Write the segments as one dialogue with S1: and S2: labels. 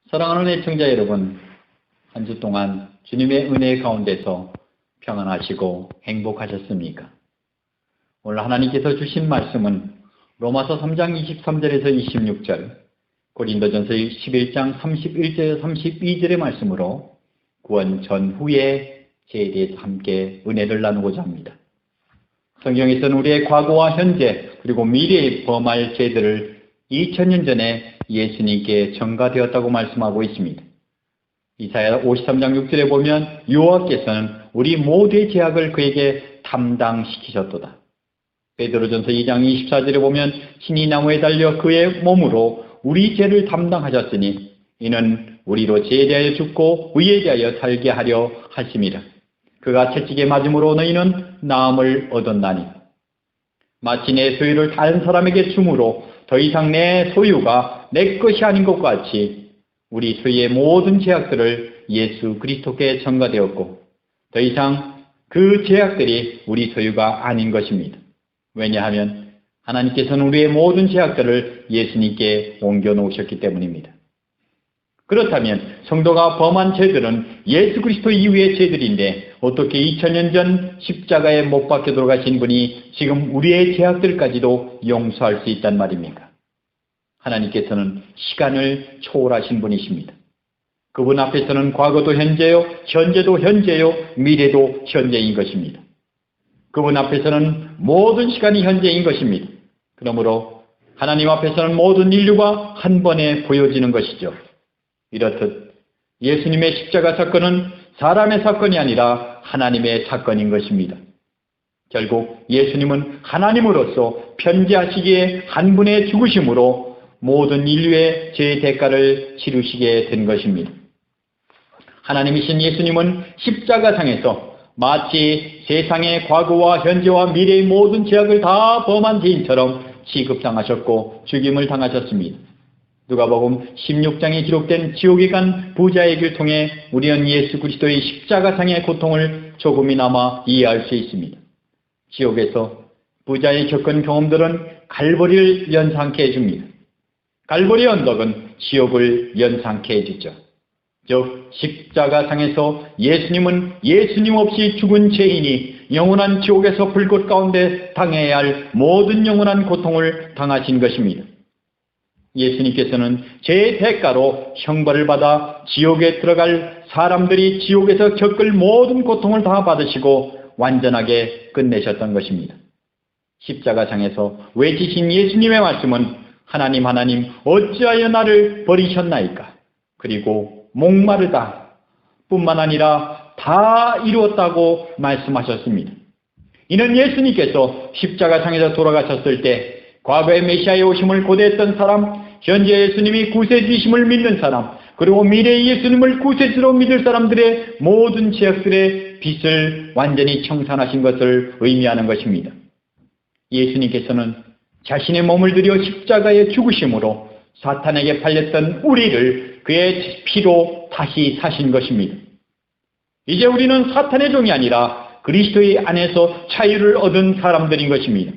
S1: 사랑하는 애청자 여러분, 한 주 동안 주님의 은혜 가운데서 평안하시고 행복하셨습니까? 오늘 하나님께서 주신 말씀은 로마서 3장 23절에서 26절, 고린도전서 11장 31절 32절의 말씀으로 구원 전후의 죄에 대해서 함께 은혜를 나누고자 합니다. 성경에서는 우리의 과거와 현재 그리고 미래에 범할 죄들을 2000년 전에 예수님께 전가되었다고 말씀하고 있습니다. 이사야 53장 6절에 보면 여호와께서는 우리 모두의 죄악을 그에게 담당시키셨도다. 베드로전서 2장 24절에 보면 신이 나무에 달려 그의 몸으로 우리 죄를 담당하셨으니 이는 우리로 죄에 대하여 죽고 의에 대하여 살게 하려 하심이라. 그가 채찍에 맞음으로 너희는 나음을 얻었나니 마치 내 소유를 다른 사람에게 주므로 더 이상 내 소유가 내 것이 아닌 것 같이 우리 소유의 모든 죄악들을 예수 그리스도께 전가되었고 더 이상 그 죄악들이 우리 소유가 아닌 것입니다. 왜냐하면 하나님께서는 우리의 모든 죄악들을 예수님께 옮겨놓으셨기 때문입니다. 그렇다면 성도가 범한 죄들은 예수 그리스도 이후의 죄들인데 어떻게 2000년 전 십자가에 못 박혀 돌아가신 분이 지금 우리의 죄악들까지도 용서할 수 있단 말입니까? 하나님께서는 시간을 초월하신 분이십니다. 그분 앞에서는 과거도 현재요, 현재도 현재요, 미래도 현재인 것입니다. 그분 앞에서는 모든 시간이 현재인 것입니다. 그러므로 하나님 앞에서는 모든 인류가 한 번에 보여지는 것이죠. 이렇듯 예수님의 십자가 사건은 사람의 사건이 아니라 하나님의 사건인 것입니다. 결국 예수님은 하나님으로서 편지하시기에 한 분의 죽으심으로 모든 인류의 죄의 대가를 치르시게 된 것입니다. 하나님이신 예수님은 십자가상에서 마치 세상의 과거와 현재와 미래의 모든 죄악을 다 범한 죄인처럼 취급당하셨고 죽임을 당하셨습니다. 누가복음 16장에 기록된 지옥에 간 부자의 길을 통해 우리는 예수 그리스도의 십자가상의 고통을 조금이나마 이해할 수 있습니다. 지옥에서 부자의 겪은 경험들은 갈보리를 연상케 해줍니다. 갈보리 언덕은 지옥을 연상케 해주죠. 즉 십자가상에서 예수님은 예수님 없이 죽은 죄인이 영원한 지옥에서 불꽃 가운데 당해야 할 모든 영원한 고통을 당하신 것입니다. 예수님께서는 죄의 대가로 형벌을 받아 지옥에 들어갈 사람들이 지옥에서 겪을 모든 고통을 다 받으시고 완전하게 끝내셨던 것입니다. 십자가상에서 외치신 예수님의 말씀은 하나님 어찌하여 나를 버리셨나이까? 그리고 목마르다 뿐만 아니라 다 이루었다고 말씀하셨습니다. 이는 예수님께서 십자가상에서 돌아가셨을 때 과거의 메시아의 오심을 고대했던 사람, 현재 예수님이 구세주이심을 믿는 사람, 그리고 미래의 예수님을 구세주로 믿을 사람들의 모든 죄악들의 빚을 완전히 청산하신 것을 의미하는 것입니다. 예수님께서는 자신의 몸을 들여 십자가에 죽으심으로 사탄에게 팔렸던 우리를 그의 피로 다시 사신 것입니다. 이제 우리는 사탄의 종이 아니라 그리스도의 안에서 자유를 얻은 사람들인 것입니다.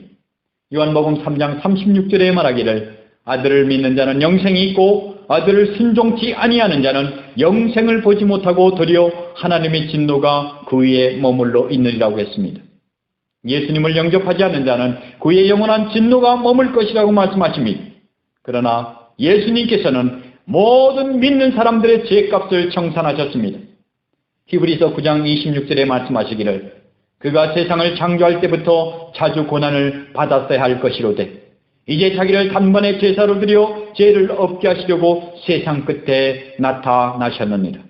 S1: 요한복음 3장 36절에 말하기를 아들을 믿는 자는 영생이 있고 아들을 순종치 아니하는 자는 영생을 보지 못하고 도리어 하나님의 진노가 그 위에 머물러 있느니라고 했습니다. 예수님을 영접하지 않는 자는 그의 영원한 진노가 머물 것이라고 말씀하십니다. 그러나 예수님께서는 모든 믿는 사람들의 죄값을 청산하셨습니다. 히브리서 9장 26절에 말씀하시기를 그가 세상을 창조할 때부터 자주 고난을 받았어야 할 것이로되 이제 자기를 단번에 제사로 드려 죄를 없게 하시려고 세상 끝에 나타나셨느니라.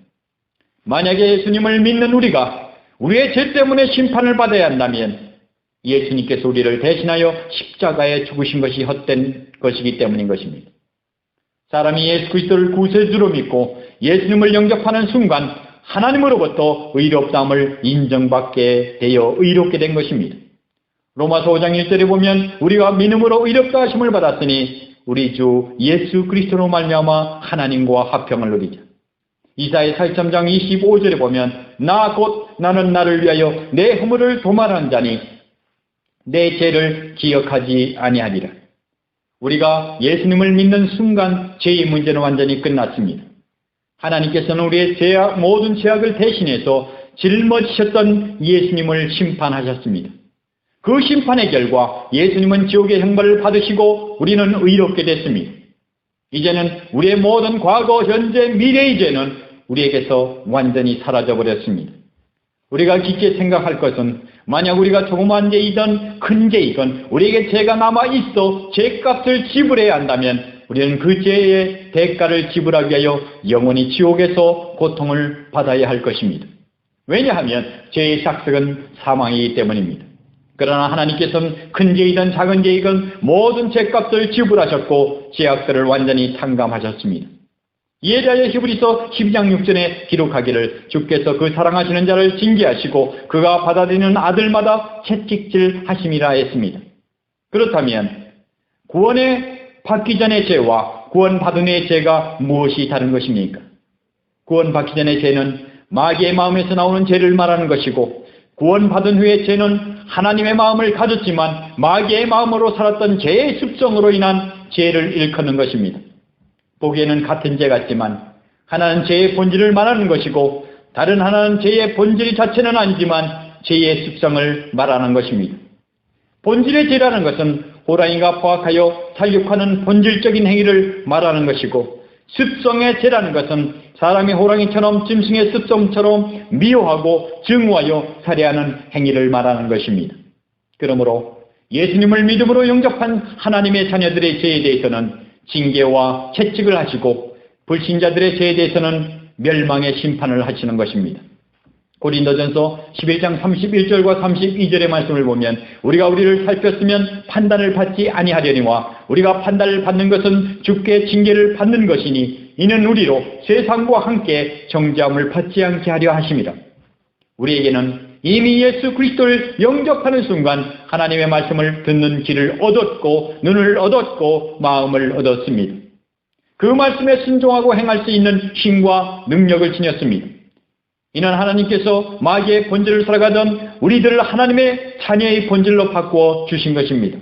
S1: 만약에 예수님을 믿는 우리가 우리의 죄 때문에 심판을 받아야 한다면 예수님께서 우리를 대신하여 십자가에 죽으신 것이 헛된 것이기 때문인 것입니다. 사람이 예수 그리스도를 구세주로 믿고 예수님을 영접하는 순간 하나님으로부터 의롭다함을 인정받게 되어 의롭게 된 것입니다. 로마서 5장 1절에 보면 우리가 믿음으로 의롭다 하심을 받았으니 우리 주 예수 그리스도로 말미암아 하나님과 화평을 누리자. 이사야 43장 25절에 보면 나 곧 나는 나를 위하여 내 허물을 도말한 자니 내 죄를 기억하지 아니하리라. 우리가 예수님을 믿는 순간 죄의 문제는 완전히 끝났습니다. 하나님께서는 우리의 모든 죄악을 대신해서 짊어지셨던 예수님을 심판하셨습니다. 그 심판의 결과 예수님은 지옥의 형벌을 받으시고 우리는 의롭게 됐습니다. 이제는 우리의 모든 과거, 현재, 미래의 죄는 우리에게서 완전히 사라져버렸습니다. 우리가 깊게 생각할 것은 만약 우리가 조그만 죄이든 큰 죄이든 우리에게 죄가 남아있어 죄값을 지불해야 한다면 우리는 그 죄의 대가를 지불하기 위하여 영원히 지옥에서 고통을 받아야 할 것입니다. 왜냐하면 죄의 삭석은 사망이기 때문입니다. 그러나 하나님께서는 큰 죄이든 작은 죄이든 모든 죄값을 지불하셨고 죄악들을 완전히 탕감하셨습니다. 이에 대하여 히브리서 12장 6절에 기록하기를 주께서 그 사랑하시는 자를 징계하시고 그가 받아들이는 아들마다 채찍질 하심이라 했습니다. 그렇다면 구원에 받기 전의 죄와 구원받은 후의 죄가 무엇이 다른 것입니까? 구원받기 전의 죄는 마귀의 마음에서 나오는 죄를 말하는 것이고 구원받은 후의 죄는 하나님의 마음을 가졌지만 마귀의 마음으로 살았던 죄의 습성으로 인한 죄를 일컫는 것입니다. 보기에는 같은 죄 같지만 하나는 죄의 본질을 말하는 것이고 다른 하나는 죄의 본질 자체는 아니지만 죄의 습성을 말하는 것입니다. 본질의 죄라는 것은 호랑이가 포악하여 살육하는 본질적인 행위를 말하는 것이고 습성의 죄라는 것은 사람이 호랑이처럼 짐승의 습성처럼 미워하고 증오하여 살해하는 행위를 말하는 것입니다. 그러므로 예수님을 믿음으로 영접한 하나님의 자녀들의 죄에 대해서는 징계와 채찍을 하시고 불신자들의 죄에 대해서는 멸망의 심판을 하시는 것입니다. 고린도전서 11장 31절과 32절의 말씀을 보면 우리가 우리를 살폈으면 판단을 받지 아니하려니와 우리가 판단을 받는 것은 주께 징계를 받는 것이니 이는 우리로 세상과 함께 정죄함을 받지 않게 하려 하심이라. 우리에게는 이미 예수 그리스도를 영접하는 순간 하나님의 말씀을 듣는 귀를 얻었고 눈을 얻었고 마음을 얻었습니다. 그 말씀에 순종하고 행할 수 있는 힘과 능력을 지녔습니다. 이는 하나님께서 마귀의 본질을 살아가던 우리들을 하나님의 자녀의 본질로 바꾸어 주신 것입니다.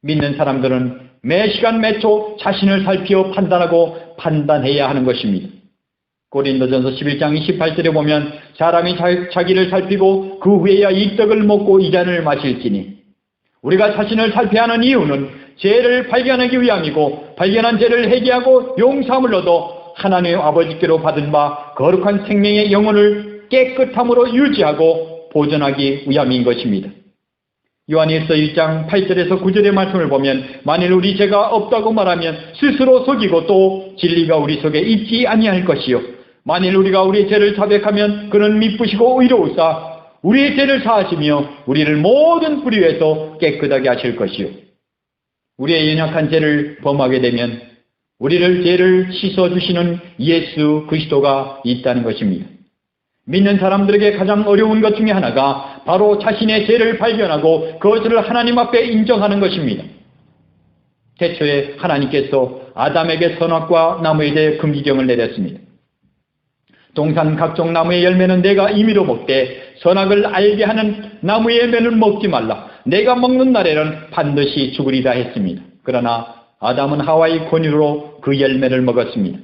S1: 믿는 사람들은 매 시간 매초 자신을 살피어 판단하고 판단해야 하는 것입니다. 고린도전서 11장 28절에 보면 사람이 자기를 살피고 그 후에야 이 떡을 먹고 이 잔을 마실지니 우리가 자신을 살펴야 하는 이유는 죄를 발견하기 위함이고 발견한 죄를 회개하고 용서함을 얻어 하나님의 아버지께로 받은 바 거룩한 생명의 영혼을 깨끗함으로 유지하고 보존하기 위함인 것입니다. 요한일서 1장 8절에서 9절의 말씀을 보면 만일 우리 죄가 없다고 말하면 스스로 속이고 또 진리가 우리 속에 있지 아니할 것이요 만일 우리가 우리의 죄를 자백하면 그는 미쁘시고 의로우사 우리의 죄를 사하시며 우리를 모든 불의에서 깨끗하게 하실 것이요 우리의 연약한 죄를 범하게 되면 우리를 죄를 씻어주시는 예수 그리스도가 있다는 것입니다. 믿는 사람들에게 가장 어려운 것 중에 하나가 바로 자신의 죄를 발견하고 그것을 하나님 앞에 인정하는 것입니다. 태초에 하나님께서 아담에게 선악과 나무에 대해 금지령을 내렸습니다. 동산 각종 나무의 열매는 내가 임의로 먹되 선악을 알게 하는 나무의 열매는 먹지 말라. 내가 먹는 날에는 반드시 죽으리라 했습니다. 그러나 아담은 하와의 권유로 그 열매를 먹었습니다.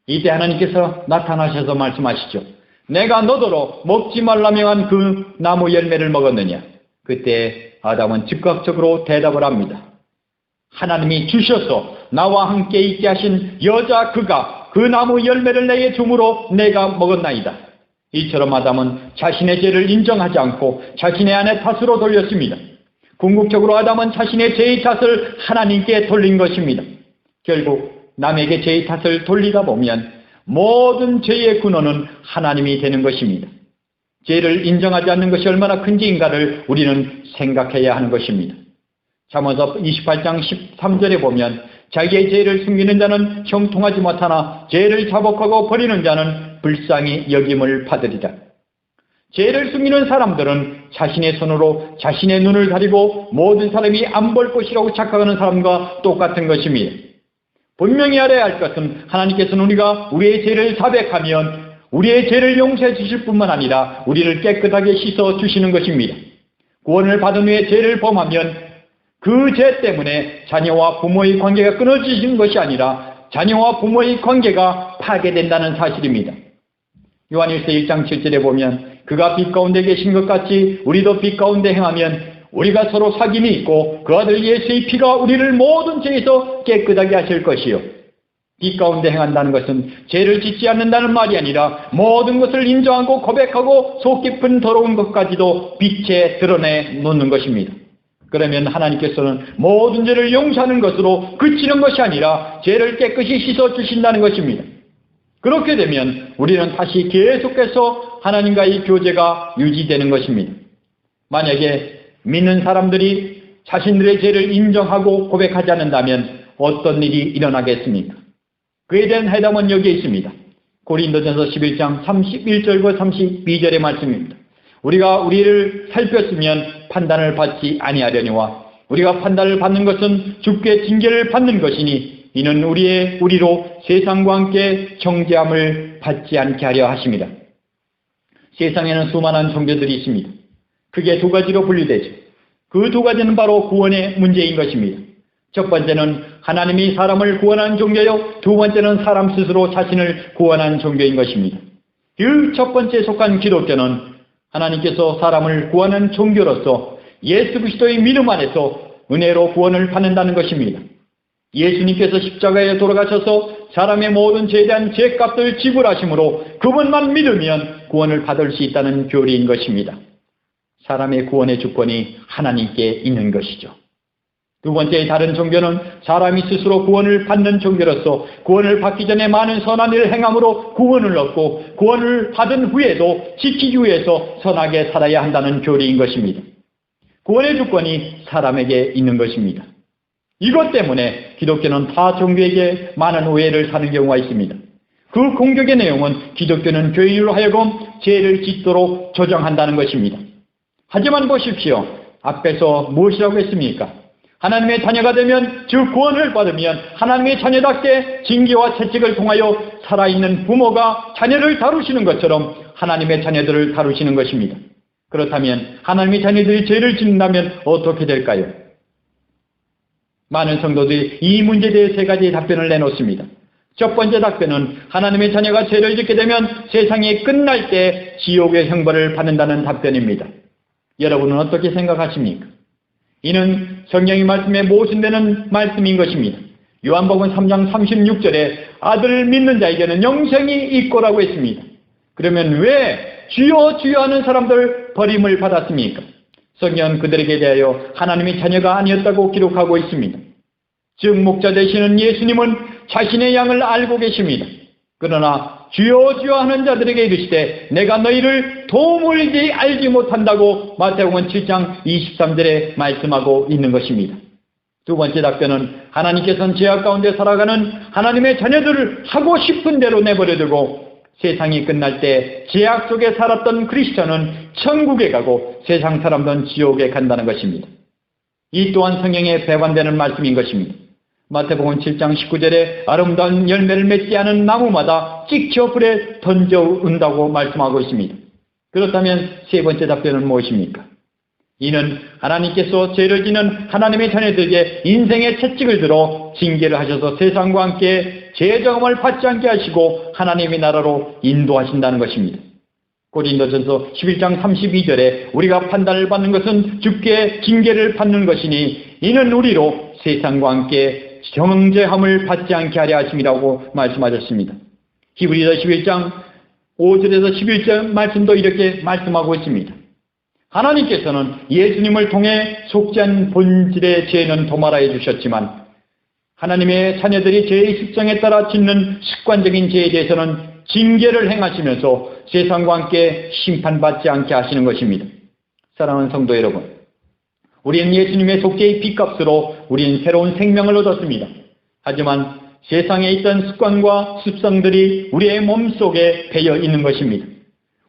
S1: 이때 하나님께서 나타나셔서 말씀하시죠. 내가 너더러 먹지 말라 명한 그 나무 열매를 먹었느냐? 그때 아담은 즉각적으로 대답을 합니다. 하나님이 주셔서 나와 함께 있게 하신 여자 그가 그 나무 열매를 내게 줌으로 내가 먹었나이다. 이처럼 아담은 자신의 죄를 인정하지 않고 자신의 아내 탓으로 돌렸습니다. 궁극적으로 아담은 자신의 죄의 탓을 하나님께 돌린 것입니다. 결국 남에게 죄의 탓을 돌리다 보면 모든 죄의 근원은 하나님이 되는 것입니다. 죄를 인정하지 않는 것이 얼마나 큰 죄인가를 우리는 생각해야 하는 것입니다. 잠언서 28장 13절에 보면 자기의 죄를 숨기는 자는 형통하지 못하나 죄를 자복하고 버리는 자는 불쌍히 여김을 받으리라. 죄를 숨기는 사람들은 자신의 손으로 자신의 눈을 가리고 모든 사람이 안 볼 것이라고 착각하는 사람과 똑같은 것입니다. 분명히 알아야 할 것은 하나님께서는 우리가 우리의 죄를 자백하면 우리의 죄를 용서해 주실 뿐만 아니라 우리를 깨끗하게 씻어 주시는 것입니다. 구원을 받은 후에 죄를 범하면 그 죄 때문에 자녀와 부모의 관계가 끊어지는 것이 아니라 자녀와 부모의 관계가 타게 된다는 사실입니다. 요한일서 1장 7절에 보면 그가 빛 가운데 계신 것 같이 우리도 빛 가운데 행하면 우리가 서로 사귐이 있고 그 아들 예수의 피가 우리를 모든 죄에서 깨끗하게 하실 것이요. 빛 가운데 행한다는 것은 죄를 짓지 않는다는 말이 아니라 모든 것을 인정하고 고백하고 속 깊은 더러운 것까지도 빛에 드러내 놓는 것입니다. 그러면 하나님께서는 모든 죄를 용서하는 것으로 그치는 것이 아니라 죄를 깨끗이 씻어주신다는 것입니다. 그렇게 되면 우리는 다시 계속해서 하나님과의 교제가 유지되는 것입니다. 만약에 믿는 사람들이 자신들의 죄를 인정하고 고백하지 않는다면 어떤 일이 일어나겠습니까? 그에 대한 해답은 여기에 있습니다. 고린도전서 11장 31절과 32절의 말씀입니다. 우리가 우리를 살폈으면 판단을 받지 아니하려니와 우리가 판단을 받는 것은 주께 징계를 받는 것이니 이는 우리로 세상과 함께 정죄함을 받지 않게 하려 하십니다. 세상에는 수많은 종교들이 있습니다. 크게 두 가지로 분류되죠. 그 두 가지는 바로 구원의 문제인 것입니다. 첫 번째는 하나님이 사람을 구원한 종교요, 두 번째는 사람 스스로 자신을 구원한 종교인 것입니다. 그 첫 번째에 속한 기독교는 하나님께서 사람을 구원한 종교로서 예수 그리스도의 믿음 안에서 은혜로 구원을 받는다는 것입니다. 예수님께서 십자가에 돌아가셔서 사람의 모든 죄에 대한 죄값을 지불하심으로 그분만 믿으면 구원을 받을 수 있다는 교리인 것입니다. 사람의 구원의 주권이 하나님께 있는 것이죠. 두 번째 다른 종교는 사람이 스스로 구원을 받는 종교로서 구원을 받기 전에 많은 선한 일을 행함으로 구원을 얻고 구원을 받은 후에도 지키기 위해서 선하게 살아야 한다는 교리인 것입니다. 구원의 주권이 사람에게 있는 것입니다. 이것 때문에 기독교는 타 종교에게 많은 오해를 사는 경우가 있습니다. 그 공격의 내용은 기독교는 교인으로 하여금 죄를 짓도록 조정한다는 것입니다. 하지만 보십시오. 앞에서 무엇이라고 했습니까? 하나님의 자녀가 되면, 즉 구원을 받으면 하나님의 자녀답게 징계와 채찍을 통하여 살아있는 부모가 자녀를 다루시는 것처럼 하나님의 자녀들을 다루시는 것입니다. 그렇다면 하나님의 자녀들이 죄를 짓는다면 어떻게 될까요? 많은 성도들이 이 문제에 대해 세 가지 답변을 내놓습니다. 첫 번째 답변은 하나님의 자녀가 죄를 짓게 되면 세상이 끝날 때 지옥의 형벌을 받는다는 답변입니다. 여러분은 어떻게 생각하십니까? 이는 성경의 말씀에 모순되는 말씀인 것입니다. 요한복음 3장 36절에 아들을 믿는 자에게는 영생이 있고라고 했습니다. 그러면 왜 주여 주여 하는 사람들 버림을 받았습니까? 성경은 그들에게 대하여 하나님의 자녀가 아니었다고 기록하고 있습니다. 즉 목자 되시는 예수님은 자신의 양을 알고 계십니다. 그러나 주여 주여 하는 자들에게 이르시되 내가 너희를 도무지 알지 못한다고 마태복음 7장 23절에 말씀하고 있는 것입니다. 두 번째 답변은 하나님께서는 죄악 가운데 살아가는 하나님의 자녀들을 하고 싶은 대로 내버려두고 세상이 끝날 때 죄악 속에 살았던 크리스천은 천국에 가고 세상 사람들은 지옥에 간다는 것입니다. 이 또한 성경에 배반되는 말씀인 것입니다. 마태복음 7장 19절에 아름다운 열매를 맺지 않은 나무마다 찍혀 불에 던져온다고 말씀하고 있습니다. 그렇다면 세 번째 답변은 무엇입니까? 이는 하나님께서 죄를 짓는 하나님의 자녀들에게 인생의 채찍을 들어 징계를 하셔서 세상과 함께 죄정함을 받지 않게 하시고 하나님의 나라로 인도하신다는 것입니다. 고린도전서 11장 32절에 우리가 판단을 받는 것은 주께 징계를 받는 것이니 이는 우리로 세상과 함께 정죄함을 받지 않게 하려 하심이라고 말씀하셨습니다. 히브리서 11장 5절에서 11절 말씀도 이렇게 말씀하고 있습니다. 하나님께서는 예수님을 통해 속죄한 본질의 죄는 도말하여 주셨지만 하나님의 자녀들이 죄의 습성에 따라 짓는 습관적인 죄에 대해서는 징계를 행하시면서 세상과 함께 심판받지 않게 하시는 것입니다. 사랑하는 성도 여러분, 우리는 예수님의 속죄의 핏값으로 우리는 새로운 생명을 얻었습니다. 하지만 세상에 있던 습관과 습성들이 우리의 몸속에 배어 있는 것입니다.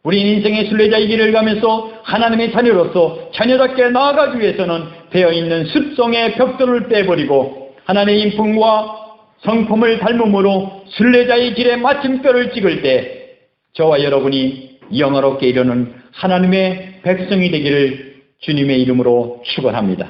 S1: 우리는 인생의 순례자의 길을 가면서 하나님의 자녀로서 자녀답게 나아가기 위해서는 배어있는 습성의 벽돌을 빼버리고 하나님의 인품과 성품을 닮음으로 순례자의 길에 마침표를 찍을 때 저와 여러분이 영화롭게 이루는 하나님의 백성이 되기를 주님의 이름으로 축원합니다.